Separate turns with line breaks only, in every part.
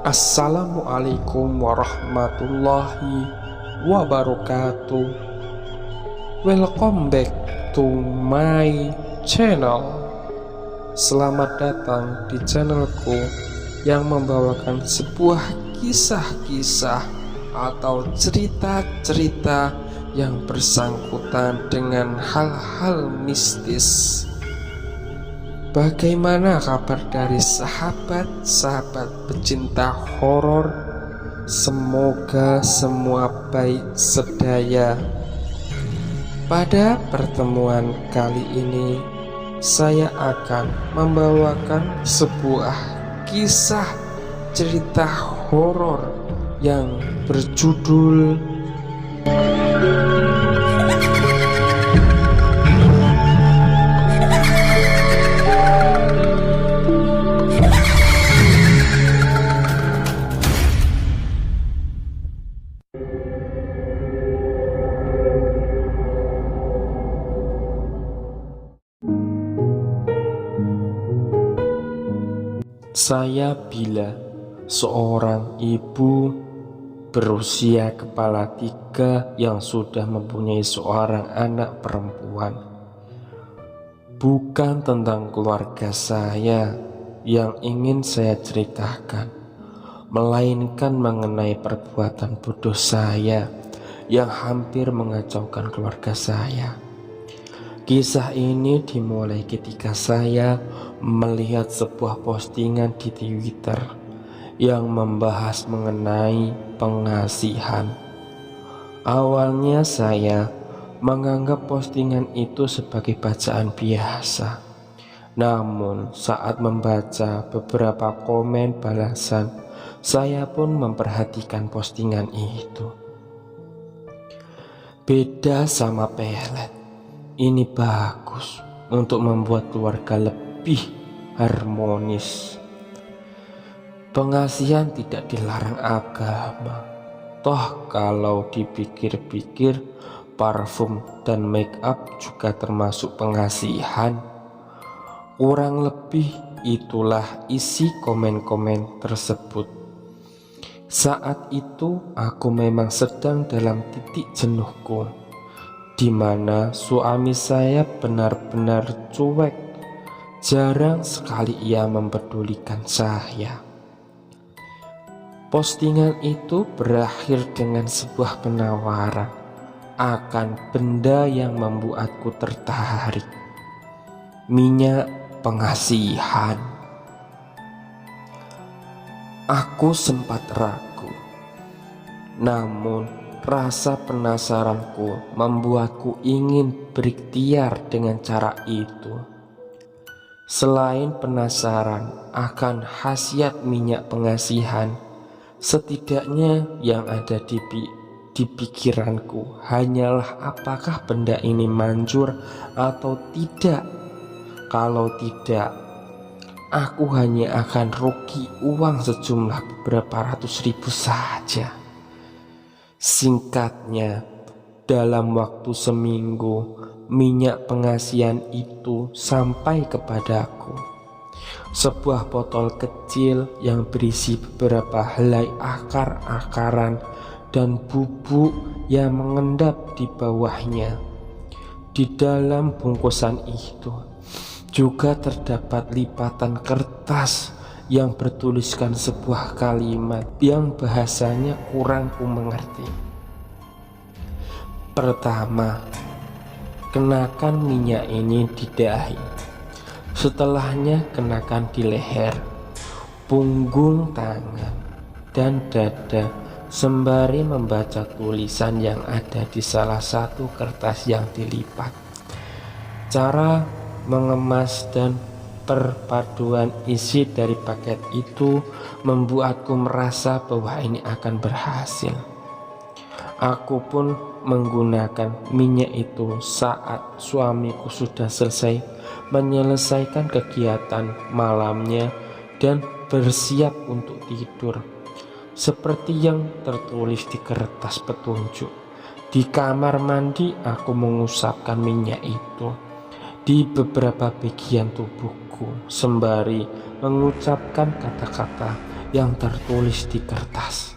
Assalamualaikum warahmatullahi wabarakatuh. Welcome back to my channel. Selamat datang di channelku yang membawakan sebuah kisah-kisah atau cerita-cerita yang bersangkutan dengan hal-hal mistis. Bagaimana kabar dari sahabat-sahabat pecinta horor? Semoga semua baik sedaya. Pada pertemuan kali ini, saya akan membawakan sebuah kisah cerita horor yang berjudul Saya Bila, seorang ibu berusia kepala 3 yang sudah mempunyai seorang anak perempuan. Bukan tentang keluarga saya yang ingin saya ceritakan, melainkan mengenai perbuatan bodoh saya yang hampir mengacaukan keluarga saya. Kisah ini dimulai ketika saya melihat sebuah postingan di Twitter yang membahas mengenai pengasihan. Awalnya saya menganggap postingan itu sebagai bacaan biasa. Namun saat membaca beberapa komen balasan, saya pun memperhatikan postingan itu. Beda sama pelet. Ini bagus untuk membuat keluarga lebih harmonis. Pengasihan tidak dilarang agama. Toh kalau dipikir-pikir, parfum dan make up juga termasuk pengasihan. Kurang lebih itulah isi komen-komen tersebut. Saat itu aku memang sedang dalam titik jenuhku, di mana suami saya benar-benar cuek. Jarang sekali ia mempedulikan saya. Postingan itu berakhir dengan sebuah penawaran akan benda yang membuatku tertarik. Minyak pengasihan. Aku sempat ragu, namun rasa penasaranku membuatku ingin berikhtiar dengan cara itu. Selain penasaran akan khasiat minyak pengasihan, setidaknya yang ada di pikiranku hanyalah apakah benda ini manjur atau tidak. Kalau tidak, aku hanya akan rugi uang sejumlah beberapa ratus ribu saja. Singkatnya, dalam waktu seminggu, minyak pengasihan itu sampai kepadaku. Sebuah botol kecil yang berisi beberapa helai akar-akaran dan bubuk yang mengendap di bawahnya. Di dalam bungkusan itu juga terdapat lipatan kertas yang bertuliskan sebuah kalimat yang bahasanya kurang ku mengerti. Pertama, kenakan minyak ini di dahi. Setelahnya kenakan di leher, punggung tangan, dan dada, sembari membaca tulisan yang ada di salah satu kertas yang dilipat. Cara mengemas dan perpaduan isi dari paket itu membuatku merasa bahwa ini akan berhasil. Aku pun menggunakan minyak itu saat suamiku sudah selesai menyelesaikan kegiatan malamnya dan bersiap untuk tidur. Seperti yang tertulis di kertas petunjuk, di kamar mandi aku mengusapkan minyak itu di beberapa bagian tubuhku sembari mengucapkan kata-kata yang tertulis di kertas.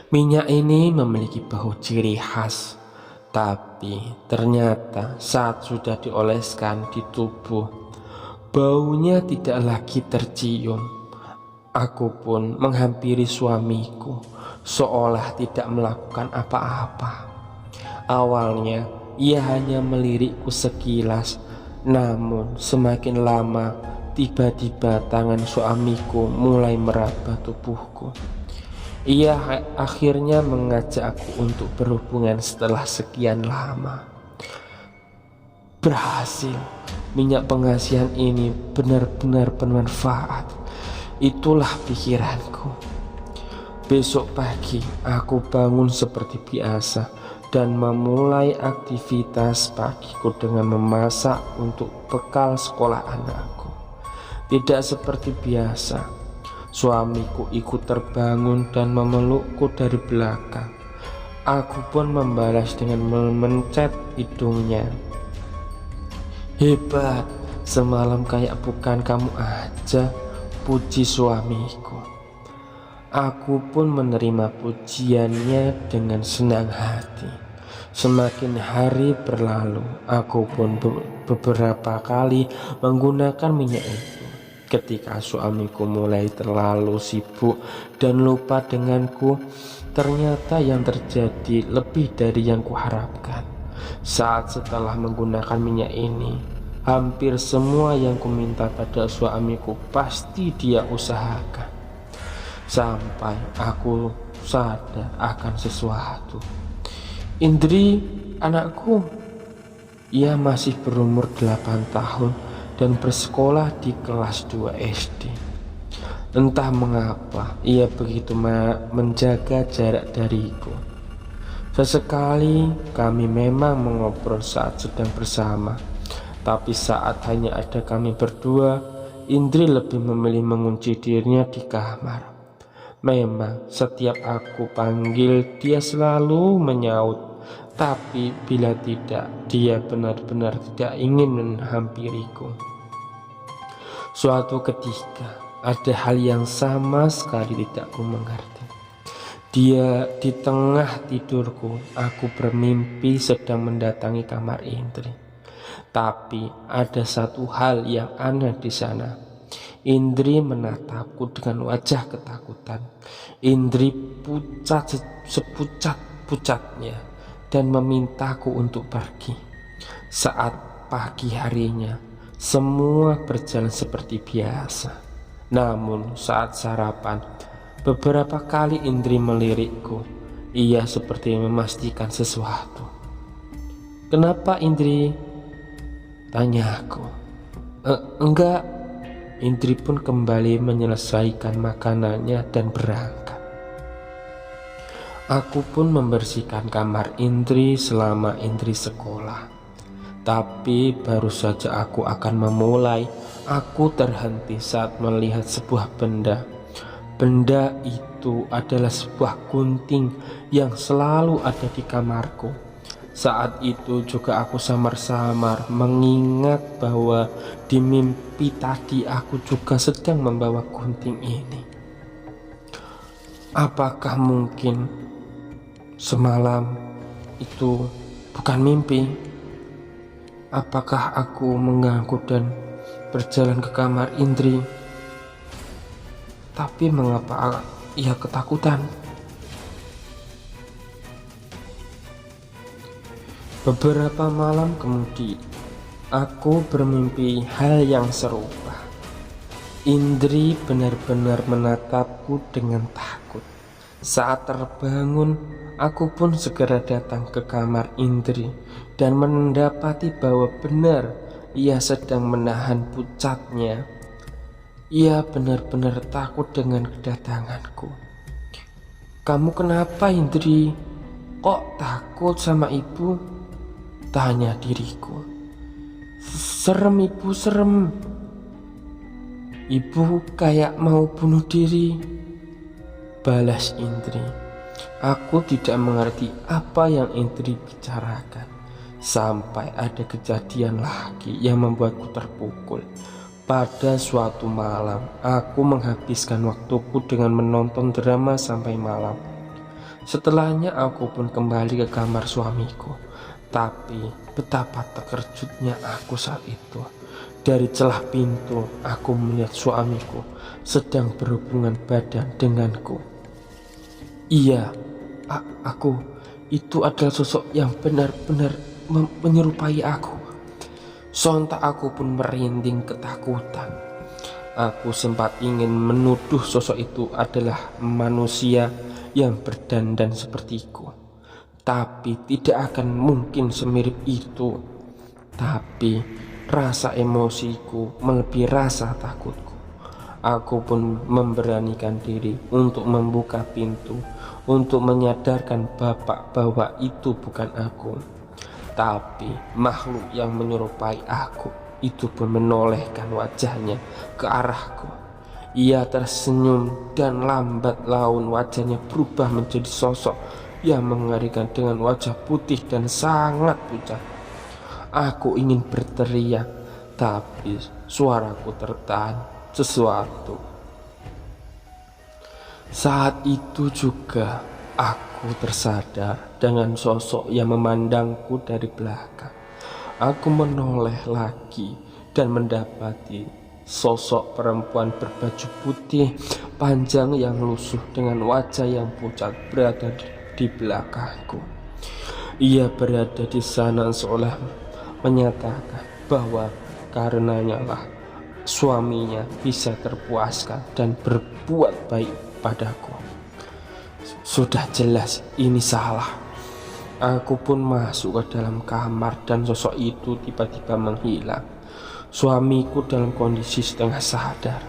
Minyak ini memiliki bau ciri khas, tapi ternyata saat sudah dioleskan di tubuh, baunya tidak lagi tercium. Aku pun menghampiri suamiku, seolah tidak melakukan apa-apa. Awalnya ia hanya melirikku sekilas, namun semakin lama tiba-tiba tangan suamiku mulai meraba tubuhku. Ia akhirnya mengajak aku untuk berhubungan setelah sekian lama. Berhasil. Minyak pengasihan ini benar-benar bermanfaat. Itulah pikiranku. Besok pagi aku bangun seperti biasa dan memulai aktivitas pagiku dengan memasak untuk bekal sekolah anakku. Tidak seperti biasa, suamiku ikut terbangun dan memelukku dari belakang. Aku pun membalas dengan memencet hidungnya. Hebat, semalam kayak bukan kamu aja, puji suamiku. Aku pun menerima pujiannya dengan senang hati. Semakin hari berlalu, aku pun beberapa kali menggunakan minyak itu. Ketika suamiku mulai terlalu sibuk dan lupa denganku, ternyata yang terjadi lebih dari yang kuharapkan. Saat setelah menggunakan minyak ini, hampir semua yang kuminta pada suamiku pasti dia usahakan. Sampai aku sadar akan sesuatu. Indri, anakku, ia masih berumur 8 tahun dan bersekolah di kelas 2 SD. Entah mengapa ia begitu menjaga jarak dariku. Sesekali kami memang mengobrol saat sedang bersama, tapi saat hanya ada kami berdua, Indri lebih memilih mengunci dirinya di kamar. Memang setiap aku panggil dia selalu menyaut, tapi bila tidak, dia benar-benar tidak ingin menghampiriku. Suatu ketika, ada hal yang sama sekali tidak ku mengerti. Dia di tengah tidurku, aku bermimpi sedang mendatangi kamar Indri. Tapi ada satu hal yang aneh di sana. Indri menatapku dengan wajah ketakutan. Indri pucat sepucat-pucatnya dan memintaku untuk pergi. Saat pagi harinya, semua berjalan seperti biasa. Namun saat sarapan, beberapa kali Indri melirikku. Ia seperti memastikan sesuatu. Kenapa, Indri? Tanyaku. Enggak. Indri pun kembali menyelesaikan makanannya dan berangkat. Aku pun membersihkan kamar Indri selama Indri sekolah. Tapi baru saja aku akan memulai, aku terhenti saat melihat sebuah benda. Benda itu adalah sebuah gunting yang selalu ada di kamarku. Saat itu juga aku samar-samar mengingat bahwa di mimpi tadi aku juga sedang membawa gunting ini. Apakah mungkin semalam itu bukan mimpi? Apakah aku mengganggu dan berjalan ke kamar Indri? Tapi mengapa ia ketakutan? Beberapa malam kemudian, aku bermimpi hal yang serupa. Indri benar-benar menatapku dengan takut. Saat terbangun, aku pun segera datang ke kamar Indri dan mendapati bahwa benar ia sedang menahan pucatnya. Ia benar-benar takut dengan kedatanganku. Kamu kenapa, Indri? Kok takut sama ibu? Tanya diriku. Serem, ibu, serem. Ibu kayak mau bunuh diri, balas Indri. Aku tidak mengerti apa yang Indri bicarakan. Sampai ada kejadian lagi yang membuatku terpukul. Pada suatu malam, aku menghabiskan waktuku dengan menonton drama sampai malam. Setelahnya aku pun kembali ke kamar suamiku. Tapi betapa terkejutnya aku saat itu. Dari celah pintu, aku melihat suamiku sedang berhubungan badan denganku. Iya, aku itu adalah sosok yang benar-benar menyerupai aku. Sontak aku pun merinding ketakutan. Aku sempat ingin menuduh sosok itu adalah manusia yang berdandan sepertiku. Tapi tidak akan mungkin semirip itu. Tapi rasa emosiku melebihi rasa takutku. Aku pun memberanikan diri untuk membuka pintu, untuk menyadarkan bapak bahwa itu bukan aku. Tapi makhluk yang menyerupai aku itu pun menolehkan wajahnya ke arahku. Ia tersenyum dan lambat laun wajahnya berubah menjadi sosok yang mengerikan dengan wajah putih dan sangat pucat. Aku ingin berteriak, tapi suaraku tertahan sesuatu. Saat itu juga aku tersadar dengan sosok yang memandangku dari belakang. Aku menoleh lagi dan mendapati sosok perempuan berbaju putih panjang yang lusuh dengan wajah yang pucat berada di belakangku. Ia berada di sana seolah menyatakan bahwa karenanya lah suaminya bisa terpuaskan dan berbuat baik padaku. Sudah jelas ini salah. Aku pun masuk ke dalam kamar dan sosok itu tiba-tiba menghilang. Suamiku dalam kondisi setengah sadar.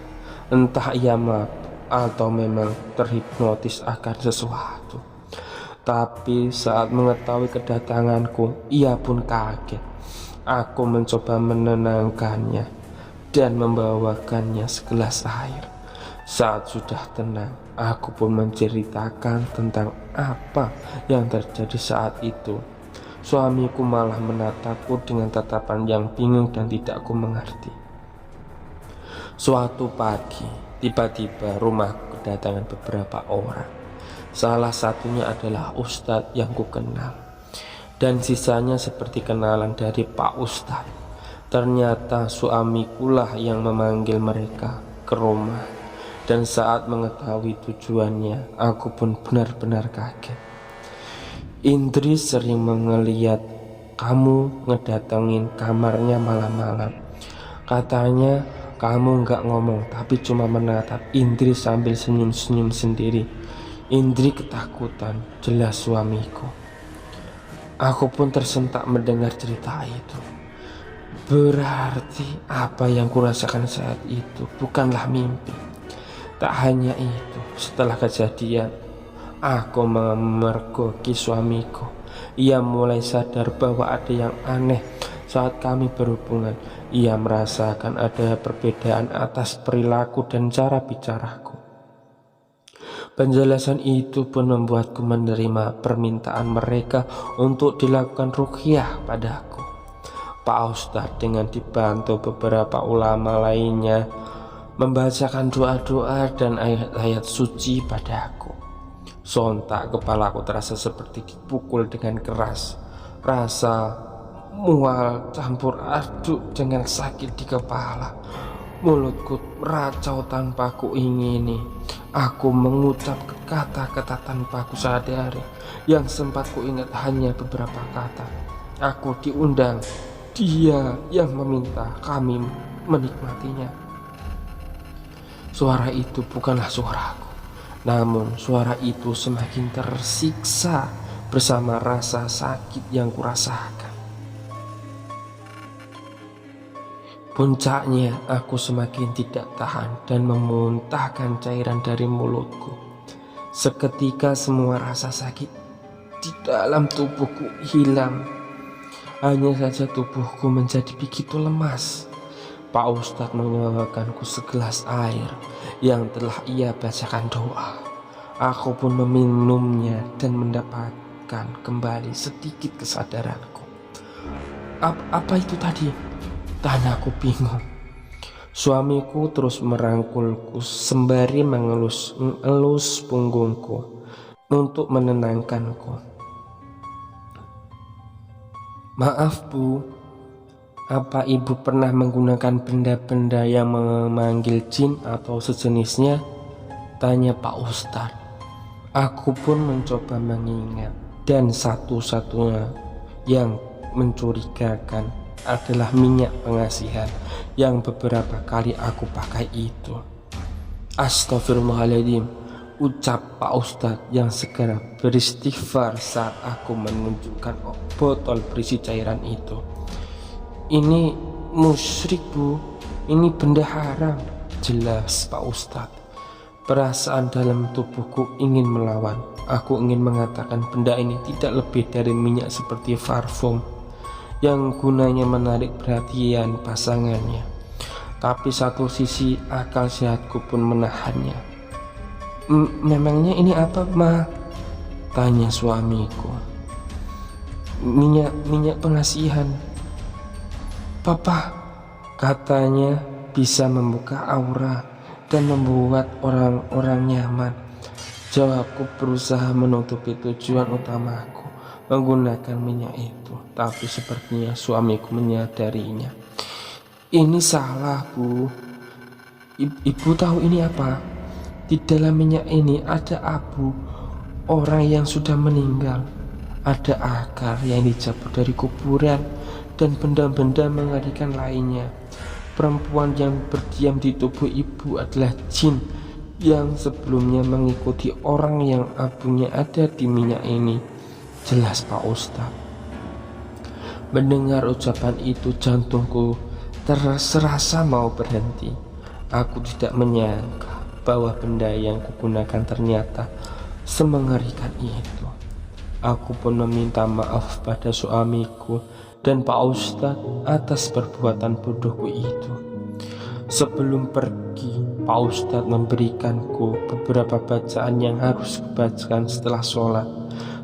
Entah ia mabuk atau memang terhipnotis akan sesuatu. Tapi saat mengetahui kedatanganku, ia pun kaget. Aku mencoba menenangkannya dan membawakannya segelas air. Saat sudah tenang, aku pun menceritakan tentang apa yang terjadi saat itu. Suamiku malah menatapku dengan tatapan yang bingung dan tidak aku mengerti. Suatu pagi, tiba-tiba rumahku kedatangan beberapa orang. Salah satunya adalah Ustadz yang ku kenal, dan sisanya seperti kenalan dari Pak Ustadz. Ternyata suamikulah yang memanggil mereka ke rumah. Dan saat mengetahui tujuannya, aku pun benar-benar kaget. Indri sering mengeliat kamu ngedatengin kamarnya malam-malam. Katanya kamu gak ngomong tapi cuma menatap Indri sambil senyum-senyum sendiri. Indri ketakutan, jelas suamiku. Aku pun tersentak mendengar cerita itu. Berarti apa yang kurasakan saat itu bukanlah mimpi. Tak hanya itu, setelah kejadian, aku memergoki suamiku. Ia mulai sadar bahwa ada yang aneh saat kami berhubungan. Ia merasakan ada perbedaan atas perilaku dan cara bicaraku. Penjelasan itu pun membuatku menerima permintaan mereka untuk dilakukan ruqyah padaku. Pak Ustadz dengan dibantu beberapa ulama lainnya membacakan doa-doa dan ayat-ayat suci padaku. Sontak kepalaku terasa seperti dipukul dengan keras. Rasa mual campur aduk dengan sakit di kepala. Mulutku meracau tanpa ku ingini. Aku mengucap kata-kata tanpa ku sadari. Yang sempat ku ingat hanya beberapa kata. Aku diundang, dia yang meminta kami menikmatinya. Suara itu bukanlah suaraku, namun suara itu semakin tersiksa bersama rasa sakit yang kurasakan. Puncaknya aku semakin tidak tahan dan memuntahkan cairan dari mulutku. Seketika semua rasa sakit di dalam tubuhku hilang. Hanya saja tubuhku menjadi begitu lemas. Pak Ustadz membawakanku segelas air yang telah ia bacakan doa. Aku pun meminumnya dan mendapatkan kembali sedikit kesadaranku. Apa itu tadi? Tanyaku bingung. Suamiku terus merangkulku sembari mengelus punggungku untuk menenangkanku. "Maaf Bu, apa ibu pernah menggunakan benda-benda yang memanggil jin atau sejenisnya?" tanya Pak Ustadz. Aku pun mencoba mengingat, dan satu-satunya yang mencurigakan adalah minyak pengasihan yang beberapa kali aku pakai itu. "Astagfirullahaladzim," ucap Pak Ustadz yang segera beristighfar saat aku menunjukkan botol berisi cairan itu. "Ini musyrik Bu, ini benda haram," jelas Pak Ustadz. Perasaan dalam tubuhku ingin melawan. Aku ingin mengatakan benda ini tidak lebih dari minyak seperti parfum yang gunanya menarik perhatian pasangannya. Tapi satu sisi akal sehatku pun menahannya. Memangnya ini apa, Ma?" tanya suamiku. Minyak pengasihan, Papa. Katanya bisa membuka aura dan membuat orang-orang nyaman. Jawabku berusaha menutupi tujuan utamaku menggunakan minyak itu, tapi sepertinya suamiku menyadarinya. "Ini salah Bu, Ibu tahu ini apa? Di dalam minyak ini ada abu orang yang sudah meninggal, ada akar yang dicabut dari kuburan, dan benda-benda mengerikan lainnya. Perempuan yang berdiam di tubuh ibu adalah jin yang sebelumnya mengikuti orang yang abunya ada di minyak ini," jelas Pak Ustadz. Mendengar ucapan itu, jantungku serasa mau berhenti. Aku tidak menyangka bahwa benda yang kugunakan ternyata semengerikan itu. Aku pun meminta maaf pada suamiku dan Pak Ustadz atas perbuatan bodohku itu. Sebelum pergi, Pak Ustadz memberikanku beberapa bacaan yang harus kubacakan setelah sholat.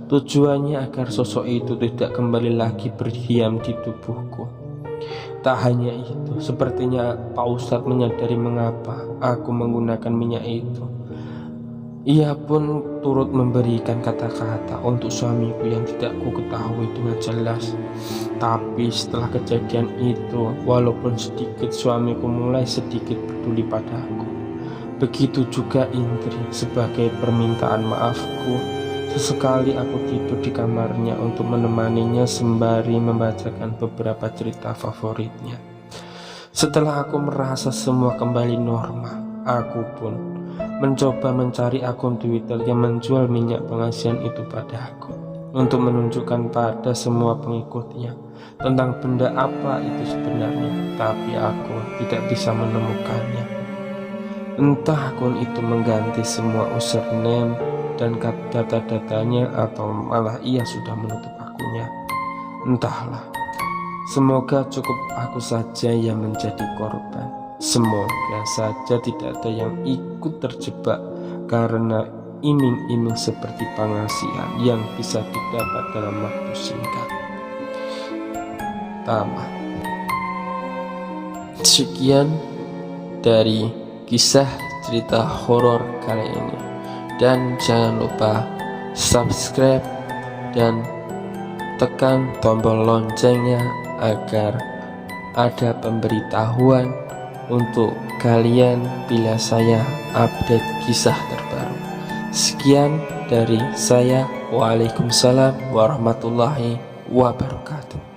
Tujuannya agar sosok itu tidak kembali lagi berdiam di tubuhku. Tak hanya itu, sepertinya Pak Ustadz menyadari mengapa aku menggunakan minyak itu. Ia pun turut memberikan kata-kata untuk suamiku yang tidak ku ketahui dengan jelas. Tapi setelah kejadian itu, walaupun sedikit, suamiku mulai sedikit peduli padaku. Begitu juga Indri. Sebagai permintaan maafku, sesekali aku tidur di kamarnya untuk menemaninya sembari membacakan beberapa cerita favoritnya. Setelah aku merasa semua kembali normal, aku pun mencoba mencari akun Twitter yang menjual minyak pengasihan itu padaku untuk menunjukkan pada semua pengikutnya tentang benda apa itu sebenarnya, tapi aku tidak bisa menemukannya. Entah akun itu mengganti semua username dan data-datanya atau malah ia sudah menutup akunnya. Entahlah. Semoga cukup aku saja yang menjadi korban. Semoga saja tidak ada yang ikut terjebak karena iming-iming seperti pengasihan yang bisa didapat dalam waktu singkat. Tamat. Sekian dari kisah cerita horor kali ini, dan jangan lupa subscribe dan tekan tombol loncengnya agar ada pemberitahuan untuk kalian bila saya update kisah terbaru. Sekian dari saya. Waalaikumsalam warahmatullahi wabarakatuh.